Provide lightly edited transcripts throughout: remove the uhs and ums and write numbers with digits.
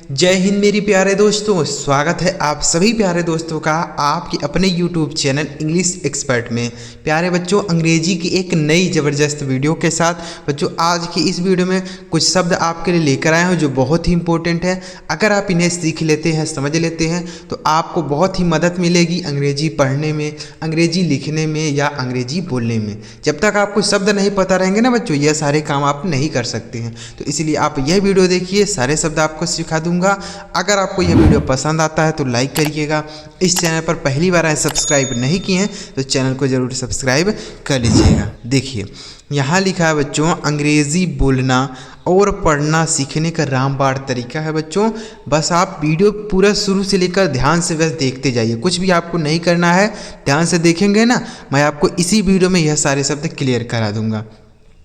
जय हिंद मेरी प्यारे दोस्तों, स्वागत है आप सभी प्यारे दोस्तों का आपके अपने YouTube चैनल इंग्लिश एक्सपर्ट में। प्यारे बच्चों, अंग्रेजी की एक नई ज़बरदस्त वीडियो के साथ बच्चों आज की इस वीडियो में कुछ शब्द आपके लिए लेकर आए हैं जो बहुत ही इंपॉर्टेंट है। अगर आप इन्हें सीख लेते हैं, समझ लेते हैं तो आपको बहुत ही मदद मिलेगी अंग्रेजी पढ़ने में, अंग्रेजी लिखने में या अंग्रेजी बोलने में। जब तक आपको शब्द नहीं पता रहेंगे ना बच्चों, यह सारे काम आप नहीं कर सकते हैं। तो इसलिए आप यह वीडियो देखिए, सारे शब्द आपको सिखा दूंगा। अगर आपको यह वीडियो पसंद आता है तो लाइक करिएगा। इस चैनल पर पहली बार आए सब्सक्राइब नहीं किए हैं तो चैनल को ज़रूर सब्सक्राइब कर लीजिएगा। देखिए यहाँ लिखा है बच्चों, अंग्रेज़ी बोलना और पढ़ना सीखने का रामबाण तरीका है बच्चों। बस आप वीडियो पूरा शुरू से लेकर ध्यान से बस देखते जाइए, कुछ भी आपको नहीं करना है। ध्यान से देखेंगे ना, मैं आपको इसी वीडियो में यह सारे शब्द क्लियर करा दूंगा।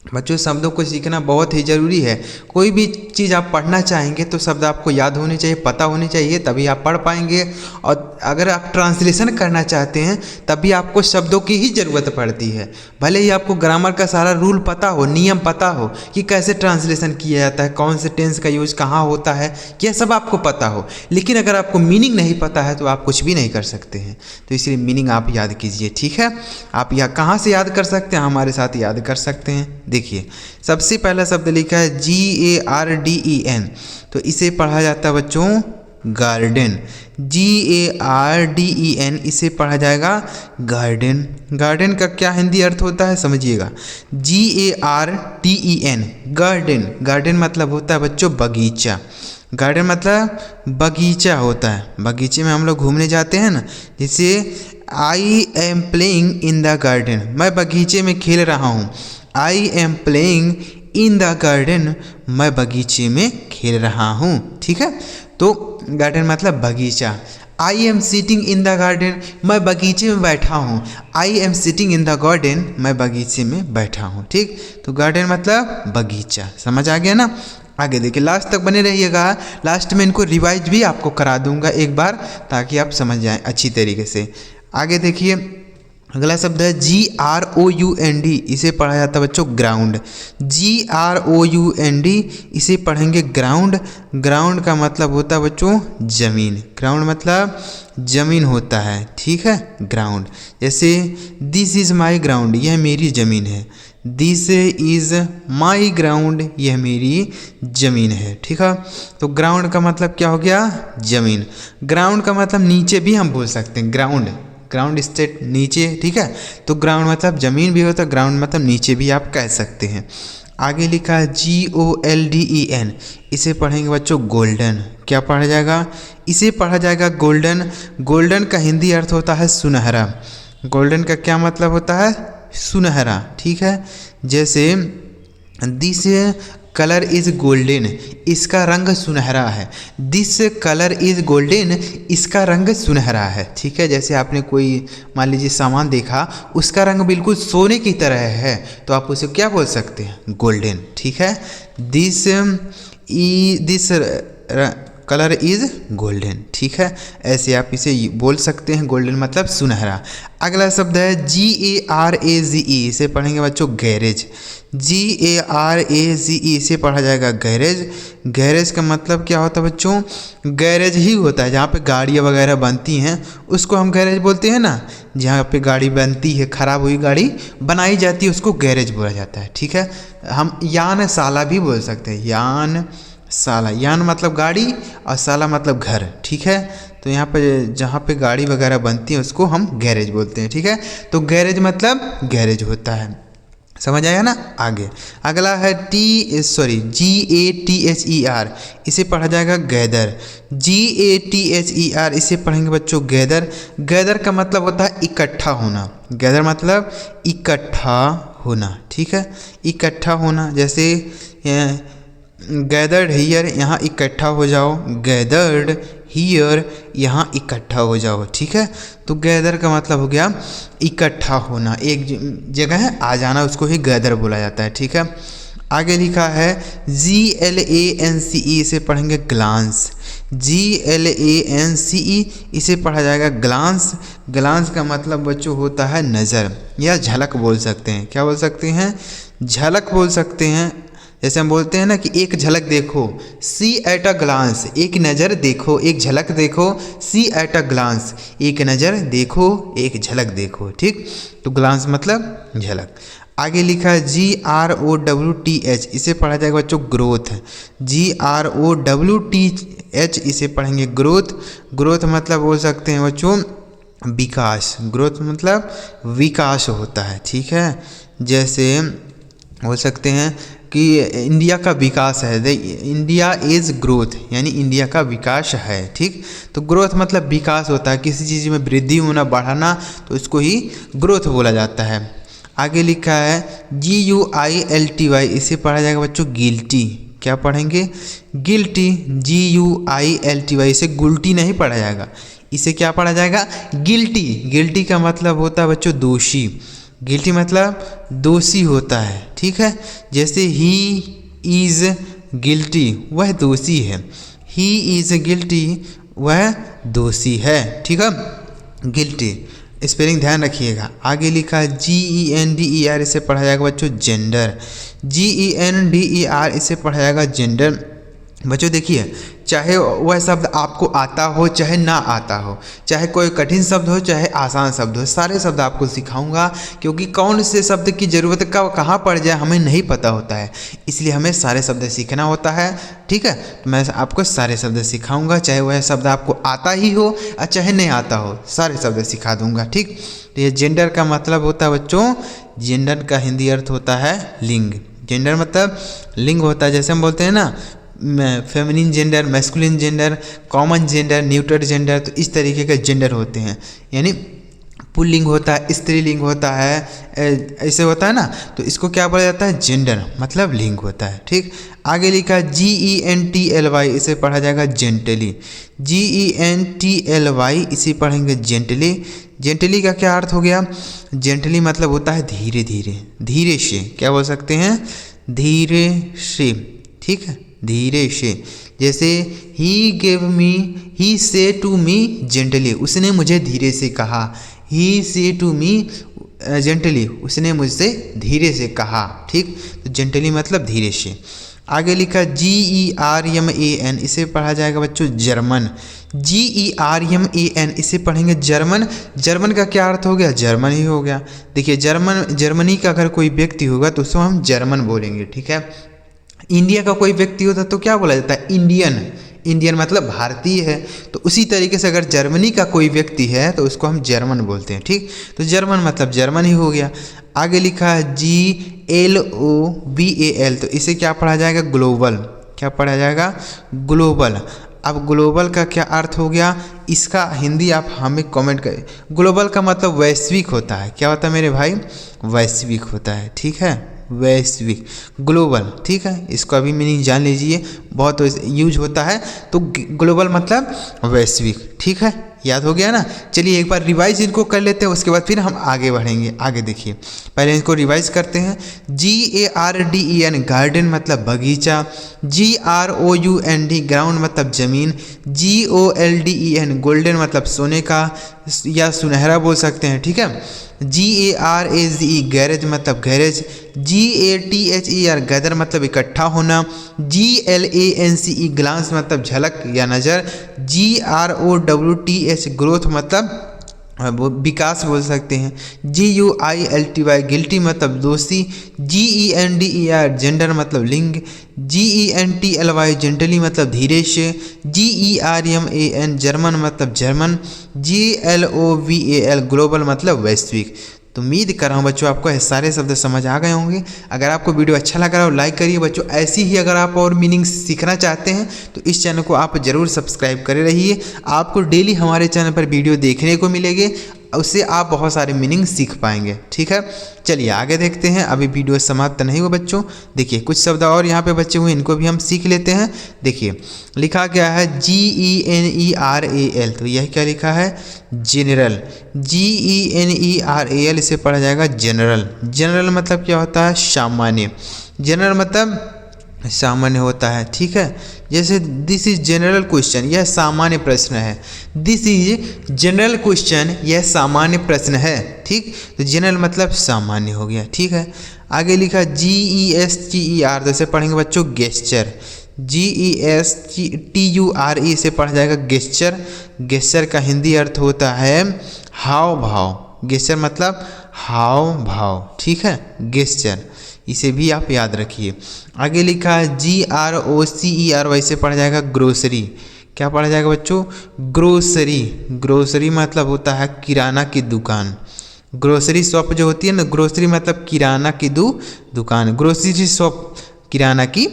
बच्चों, शब्दों को सीखना बहुत ही ज़रूरी है। कोई भी चीज़ आप पढ़ना चाहेंगे तो शब्द आपको याद होने चाहिए, पता होने चाहिए, तभी आप पढ़ पाएंगे। और अगर आप ट्रांसलेशन करना चाहते हैं तभी आपको शब्दों की ही ज़रूरत पड़ती है। भले ही आपको ग्रामर का सारा रूल पता हो, नियम पता हो कि कैसे ट्रांसलेशन किया जाता है, कौन से टेंस का यूज़ कहाँ होता है, यह सब आपको पता हो, लेकिन अगर आपको मीनिंग नहीं पता है तो आप कुछ भी नहीं कर सकते हैं। तो इसलिए मीनिंग आप याद कीजिए, ठीक है। आप यह कहाँ से याद कर सकते हैं, हमारे साथ याद कर सकते हैं। देखिए सबसे पहला शब्द लिखा है GARDEN, तो इसे पढ़ा जाता है बच्चों गार्डन। GARDEN इसे पढ़ा जाएगा गार्डन। गार्डन का क्या हिंदी अर्थ होता है समझिएगा। GARDEN garden. गार्डन मतलब होता है बच्चों बगीचा। गार्डन मतलब बगीचा होता है। बगीचे में हम लोग घूमने जाते हैं ना, जैसे I am playing in the garden, मैं बगीचे में खेल रहा हूँ। I am playing in the garden, मैं बगीचे में खेल रहा हूँ, ठीक है। तो गार्डन मतलब बगीचा। I am sitting in the garden, मैं बगीचे में बैठा हूँ। I am sitting in the garden, मैं बगीचे में बैठा हूँ, ठीक। तो गार्डन मतलब बगीचा, समझ आ गया ना। आगे देखिए, लास्ट तक बने रहिएगा। लास्ट में इनको रिवाइज भी आपको करा दूंगा एक बार, ताकि आप समझ जाएं अच्छी तरीके से। आगे देखिए, अगला शब्द है GROUND, इसे पढ़ा जाता है बच्चों ग्राउंड। GROUND इसे पढ़ेंगे ग्राउंड। ग्राउंड का मतलब होता है बच्चों ज़मीन। ग्राउंड मतलब ज़मीन होता है, ठीक है। ग्राउंड जैसे दिस इज़ माई ग्राउंड, यह मेरी ज़मीन है। दिस इज़ माई ग्राउंड, यह मेरी ज़मीन है, ठीक है। तो ग्राउंड का मतलब क्या हो गया, ज़मीन। ग्राउंड का मतलब नीचे भी हम बोल सकते हैं, ग्राउंड। ग्राउंड स्टेट नीचे, ठीक है। तो ग्राउंड मतलब ज़मीन भी होता है, ग्राउंड मतलब नीचे भी आप कह सकते हैं। आगे लिखा है GOLDEN, इसे पढ़ेंगे बच्चों गोल्डन। क्या पढ़ा जाएगा, इसे पढ़ा जाएगा गोल्डन। गोल्डन का हिंदी अर्थ होता है सुनहरा। गोल्डन का क्या मतलब होता है, सुनहरा, ठीक है। जैसे दिस कलर इज़ गोल्डन, इसका रंग सुनहरा है। दिस कलर इज़ गोल्डन, इसका रंग सुनहरा है, ठीक है। जैसे आपने कोई मान लीजिए सामान देखा, उसका रंग बिल्कुल सोने की तरह है, तो आप उसे क्या बोल सकते हैं, गोल्डन, ठीक है। दिस कलर इज़ गोल्डन, ठीक है। ऐसे आप इसे बोल सकते हैं, गोल्डन मतलब सुनहरा। अगला शब्द है GARAGE, इसे पढ़ेंगे बच्चों गैरेज। GARAGE इसे पढ़ा जाएगा गैरेज। गैरेज का मतलब क्या होता है बच्चों, गैरेज ही होता है जहाँ पे गाड़ियाँ वगैरह बनती हैं, उसको हम गैरेज बोलते हैं ना। जहाँ पे गाड़ी बनती है, ख़राब हुई गाड़ी बनाई जाती है, उसको गैरेज बोला जाता है, ठीक है। हम यान साला भी बोल सकते हैं, यान साला। यान मतलब गाड़ी और साला मतलब घर, ठीक है। तो यहाँ पे जहाँ पे गाड़ी वगैरह बनती है उसको हम गैरेज बोलते हैं, ठीक है। तो गैरेज मतलब गैरेज होता है, समझ आया ना। आगे अगला है GATHER, इसे पढ़ा जाएगा गैदर। GATHER इसे पढ़ेंगे बच्चों गैदर। गैदर का मतलब होता है इकट्ठा होना। गैदर मतलब इकट्ठा होना, ठीक है। इकट्ठा होना, जैसे गैदर्ड हियर, यहाँ इकट्ठा हो जाओ। गैदर्ड हियर, यहाँ इकट्ठा हो जाओ, ठीक है। तो गैदर का मतलब हो गया इकट्ठा होना, एक जगह आ जाना, उसको ही गैदर बोला जाता है, ठीक है। आगे लिखा है GLANCE, इसे पढ़ेंगे ग्लांस। GLANCE इसे पढ़ा जाएगा ग्लांस। ग्लांस का मतलब बच्चों होता है नज़र या झलक बोल सकते हैं। क्या बोल सकते हैं, झलक बोल सकते हैं। जैसे हम बोलते हैं ना कि एक झलक देखो, सी एट अ ग्लांस, एक नज़र देखो, एक झलक देखो, सी एट अ ग्लांस, एक नज़र देखो, एक झलक देखो। ठीक, तो ग्लांस मतलब झलक। आगे लिखा है GROWTH, इसे पढ़ा जाएगा बच्चों ग्रोथ। GROWTH इसे पढ़ेंगे ग्रोथ। ग्रोथ मतलब बोल सकते हैं बच्चों विकास। ग्रोथ मतलब विकास होता है। ठीक है, जैसे बोल सकते हैं कि इंडिया का विकास है, द इंडिया इज़ ग्रोथ, यानी इंडिया का विकास है। ठीक, तो ग्रोथ मतलब विकास होता है, किसी चीज़ में वृद्धि होना, बढ़ाना, तो इसको ही ग्रोथ बोला जाता है। आगे लिखा है GUILTY, इसे पढ़ा जाएगा बच्चों गिल्टी। क्या पढ़ेंगे? गिल्टी। GUILTY, इसे गुल्टी नहीं पढ़ा जाएगा, इसे क्या पढ़ा जाएगा? गिल्टी। गिल्टी का मतलब होता है बच्चों दोषी। गिल्टी मतलब दोषी होता है। ठीक है, जैसे ही इज़ गिल्टी, वह दोषी है। ही इज़ गिल्टी, वह दोषी है। ठीक है, गिल्टी स्पेलिंग ध्यान रखिएगा। आगे लिखा है GENDER, इसे पढ़ा जाएगा बच्चों जेंडर। GENDER, इसे पढ़ा जाएगा जेंडर। बच्चों देखिए, चाहे वह शब्द आपको आता हो चाहे ना आता हो, चाहे कोई कठिन शब्द हो चाहे आसान शब्द हो, सारे शब्द आपको सिखाऊंगा, क्योंकि कौन से शब्द की ज़रूरत कब कहाँ पड़ जाए हमें नहीं पता होता है, इसलिए हमें सारे शब्द सीखना होता है। ठीक है, तो मैं आपको सारे शब्द सिखाऊंगा, चाहे वह शब्द आपको आता ही हो और चाहे नहीं आता हो, सारे शब्द सिखा दूंगा। ठीक, तो ये जेंडर का मतलब होता है बच्चों, जेंडर का हिंदी अर्थ होता है लिंग। जेंडर मतलब लिंग होता है, जैसे हम बोलते हैं ना feminine gender, masculine gender, common gender, neutral gender, तो इस तरीके के जेंडर होते हैं। यानी पुल्लिंग होता है, स्त्रीलिंग होता है, ऐसे होता है ना, तो इसको क्या बोला जाता है? जेंडर मतलब लिंग होता है। ठीक, आगे लिखा है GENTLY, इसे पढ़ा जाएगा जेंटली। GENTLY, इसे पढ़ेंगे जेंटली। जेंटली का क्या अर्थ हो गया? जेंटली मतलब होता है धीरे धीरे, धीरे से। क्या बोल सकते हैं? धीरे से। ठीक है, धीरे से। जैसे ही गेव मी, ही से टू मी जेंटली, उसने मुझे धीरे से कहा। ही से टू मी जेंटली, उसने मुझसे धीरे से कहा। ठीक, तो जेंटली मतलब धीरे से। आगे लिखा GERMAN, इसे पढ़ा जाएगा बच्चों जर्मन। GERMAN, इसे पढ़ेंगे जर्मन। जर्मन का क्या अर्थ हो गया? जर्मन ही हो गया। देखिए, जर्मनी का अगर कोई व्यक्ति होगा तो उसको हम जर्मन बोलेंगे। ठीक है, इंडिया का कोई व्यक्ति होता तो क्या बोला जाता है? इंडियन। इंडियन मतलब भारतीय है, तो उसी तरीके से अगर जर्मनी का कोई व्यक्ति है तो उसको हम जर्मन बोलते हैं। ठीक, तो जर्मन मतलब जर्मन ही हो गया। आगे लिखा है GLOBAL, तो इसे क्या पढ़ा जाएगा? ग्लोबल। क्या पढ़ा जाएगा? ग्लोबल। अब ग्लोबल का क्या अर्थ हो गया? इसका हिंदी आप हमें कमेंट करें। ग्लोबल का मतलब वैश्विक होता है। क्या होता है मेरे भाई? वैश्विक होता है। ठीक है, वैश्विक, ग्लोबल। ठीक है, इसको अभी मीनिंग जान लीजिए, बहुत यूज होता है। तो ग्लोबल मतलब वैश्विक। ठीक है, याद हो गया ना? चलिए एक बार रिवाइज इनको कर लेते हैं, उसके बाद फिर हम आगे बढ़ेंगे। आगे देखिए, पहले इनको रिवाइज करते हैं। GARDEN, गार्डन मतलब बगीचा। GROUND, ग्राउंड मतलब जमीन। GOLDEN, गोल्डन मतलब सोने का या सुनहरा बोल सकते हैं। ठीक है, GARAGE, गैरेज मतलब गैरेज। GATHER, गदर मतलब इकट्ठा होना। GLANCE, ग्लांस मतलब झलक या नज़र। GROWTH, ग्रोथ मतलब वो विकास बोल सकते हैं। GUILTY, गिल्टी मतलब दोषी। GENDER, जेंडर मतलब लिंग। GENTLY, जेंटली मतलब धीरे से। GERMAN, जर्मन मतलब जर्मन। GLOBAL, ग्लोबल मतलब वैश्विक। तो उम्मीद कर रहा हूँ बच्चों आपको ये सारे शब्द समझ आ गए होंगे। अगर आपको वीडियो अच्छा लग रहा हो लाइक करिए बच्चों। ऐसी ही अगर आप और मीनिंग सीखना चाहते हैं तो इस चैनल को आप ज़रूर सब्सक्राइब करे रहिए। आपको डेली हमारे चैनल पर वीडियो देखने को मिलेंगे, उससे आप बहुत सारे मीनिंग सीख पाएंगे। ठीक है, चलिए आगे देखते हैं। अभी वीडियो समाप्त नहीं हुआ बच्चों। देखिए कुछ शब्द और यहाँ पे बचे हुए, इनको भी हम सीख लेते हैं। देखिए लिखा गया है GENERAL, तो यह क्या लिखा है? जनरल। GENERAL, इसे पढ़ा जाएगा जनरल। जनरल मतलब क्या होता है? सामान्य। जनरल मतलब सामान्य होता है। ठीक है, जैसे दिस इज जनरल क्वेश्चन, यह सामान्य प्रश्न है। दिस इज जनरल क्वेश्चन, यह सामान्य प्रश्न है। ठीक, तो जनरल मतलब सामान्य हो गया। ठीक है, आगे लिखा GESTER, तो इसे पढ़ेंगे बच्चों गेस्चर। GESTURE इसे पढ़ा जाएगा गेस्चर। गेस्चर का हिंदी अर्थ होता है हाव भाव। गेस्चर मतलब हाव भाव, ठीक है, गेस्चर, इसे भी आप याद रखिए। आगे लिखा है GROCERY, से पढ़ा जाएगा ग्रोसरी। क्या पढ़ा जाएगा बच्चों? ग्रोसरी। ग्रोसरी मतलब होता है किराना की दुकान। ग्रोसरी शॉप जो होती है ना, ग्रोसरी मतलब किराना की दुकान। ग्रोसरी शॉप किराना की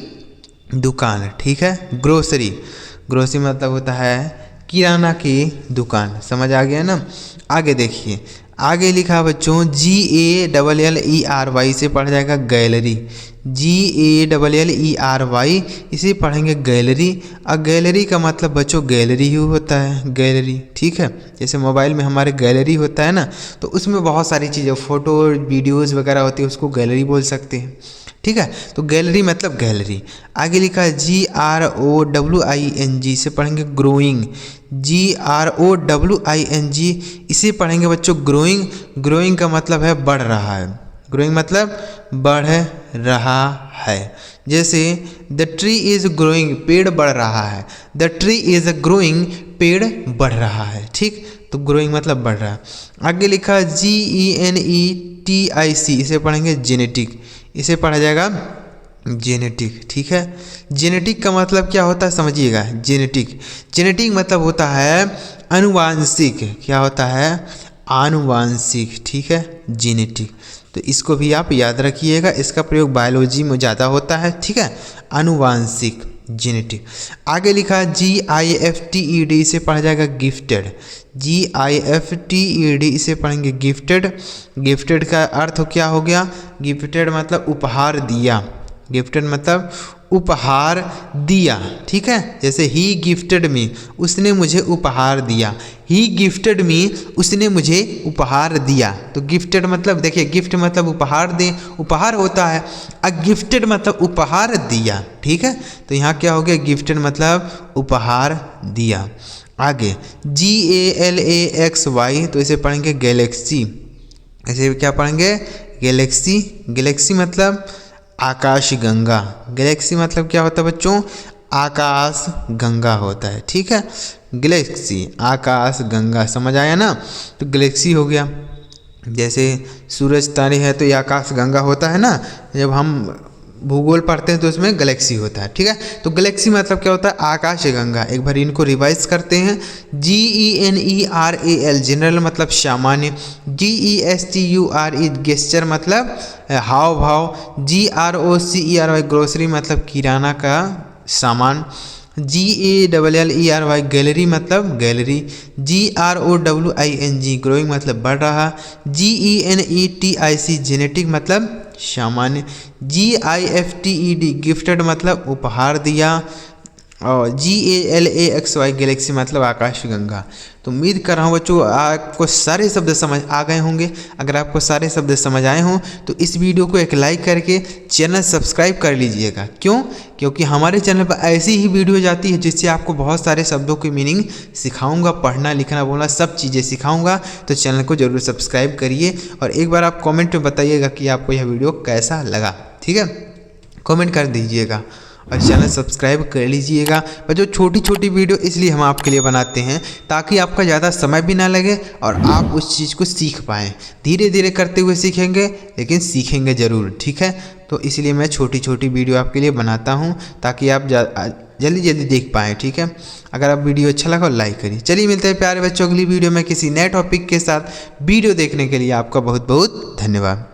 दुकान, ठीक है। ग्रोसरी, ग्रोसरी मतलब होता है किराना की दुकान। समझ आ गया ना। आगे देखिए, आगे लिखा बच्चों GALLERY, से पढ़ा जाएगा गैलरी। GALLERY, इसे पढ़ेंगे गैलरी। और गैलरी का मतलब बच्चों गैलरी ही होता है, गैलरी, ठीक है। जैसे मोबाइल में हमारे गैलरी होता है ना, तो उसमें बहुत सारी चीज़ें, फ़ोटो वीडियोज़ वगैरह होती है, उसको गैलरी बोल सकते हैं, ठीक है। तो गैलरी मतलब गैलरी। आगे लिखा है GROWING, से पढ़ेंगे ग्रोइंग। GROWING, इसे पढ़ेंगे बच्चों ग्रोइंग। ग्रोइंग का मतलब है बढ़ रहा है। ग्रोइंग मतलब बढ़ रहा है। जैसे द ट्री इज़ ग्रोइंग, पेड़ बढ़ रहा है। द ट्री इज़ ग्रोइंग, पेड़ बढ़ रहा है, ठीक। तो ग्रोइंग मतलब बढ़ रहा है। आगे लिखा GENETIC, इसे पढ़ेंगे जेनेटिक। इसे पढ़ा जाएगा जेनेटिक, ठीक है। जेनेटिक का मतलब क्या होता है समझिएगा। जेनेटिक, जेनेटिक मतलब होता है अनुवांशिक। क्या होता है? आनुवांशिक, ठीक है, जेनेटिक। तो इसको भी आप याद रखिएगा, इसका प्रयोग बायोलॉजी में ज़्यादा होता है, ठीक है। अनुवांशिक, जेनेटिक। आगे लिखा GIFTED, से पढ़ा जाएगा गिफ्टेड। GIFTED, इसे पढ़ेंगे गिफ्टेड। गिफ्टेड का अर्थ क्या हो गया? गिफ्टेड मतलब उपहार दिया। गिफ्टेड मतलब उपहार दिया, ठीक है। जैसे ही गिफ्टेड मी, उसने मुझे उपहार दिया। ही गिफ्टेड मी, उसने मुझे उपहार दिया। तो गिफ्टेड मतलब देखिए, गिफ्ट मतलब उपहार दे, उपहार होता है। गिफ्टेड मतलब उपहार दिया, ठीक है। तो यहाँ क्या हो गया? गिफ्टेड मतलब उपहार दिया। आगे GALAXY, तो इसे पढ़ेंगे गैलेक्सी। इसे क्या पढ़ेंगे? गैलेक्सी। गैलेक्सी मतलब आकाश गंगा। गैलेक्सी मतलब क्या होता है बच्चों? आकाश गंगा होता है, ठीक है। गैलेक्सी, आकाश गंगा, समझ आया ना। तो गैलेक्सी हो गया। जैसे सूरज तारे है तो ये आकाश गंगा होता है ना। जब हम भूगोल पढ़ते हैं तो उसमें गैलेक्सी होता है, ठीक है। तो गैलेक्सी मतलब क्या होता है? आकाश गंगा। एक बार इनको रिवाइज करते हैं। GENERAL, जनरल मतलब सामान्य। GESTURE, गेस्चर मतलब हाव भाव। GROCERY, ग्रोसरी मतलब किराना का सामान। GALLERY, गैलरी मतलब गैलरी। GROWING, ग्रोइंग मतलब बढ़ रहा। GENETIC, जेनेटिक मतलब सामान्य। GIFTED, गिफ्टेड मतलब उपहार दिया। और GALAXY, गैलेक्सी मतलब आकाश गंगा। तो उम्मीद कर रहा हूँ बच्चों आपको सारे शब्द समझ आ गए होंगे। अगर आपको सारे शब्द समझ आए हों तो इस वीडियो को एक लाइक करके चैनल सब्सक्राइब कर लीजिएगा। क्यों? क्योंकि हमारे चैनल पर ऐसी ही वीडियो जाती है जिससे आपको बहुत सारे शब्दों की मीनिंग सिखाऊंगा, पढ़ना लिखना बोलना सब चीज़ें सिखाऊंगा। तो चैनल को ज़रूर सब्सक्राइब करिए और एक बार आप कमेंट में बताइएगा कि आपको यह वीडियो कैसा लगा, ठीक है। कमेंट कर दीजिएगा और चैनल सब्सक्राइब कर लीजिएगा। और जो छोटी छोटी वीडियो इसलिए हम आपके लिए बनाते हैं ताकि आपका ज़्यादा समय भी ना लगे और आप उस चीज़ को सीख पाएँ। धीरे धीरे करते हुए सीखेंगे लेकिन सीखेंगे ज़रूर, ठीक है। तो इसलिए मैं छोटी छोटी वीडियो आपके लिए बनाता हूँ ताकि आप जल्दी जल्दी देख पाएँ, ठीक है। अगर आप वीडियो अच्छा लगा लाइक करिए। चलिए मिलते हैं प्यारे बच्चों अगली वीडियो में किसी नए टॉपिक के साथ। वीडियो देखने के लिए आपका बहुत बहुत धन्यवाद।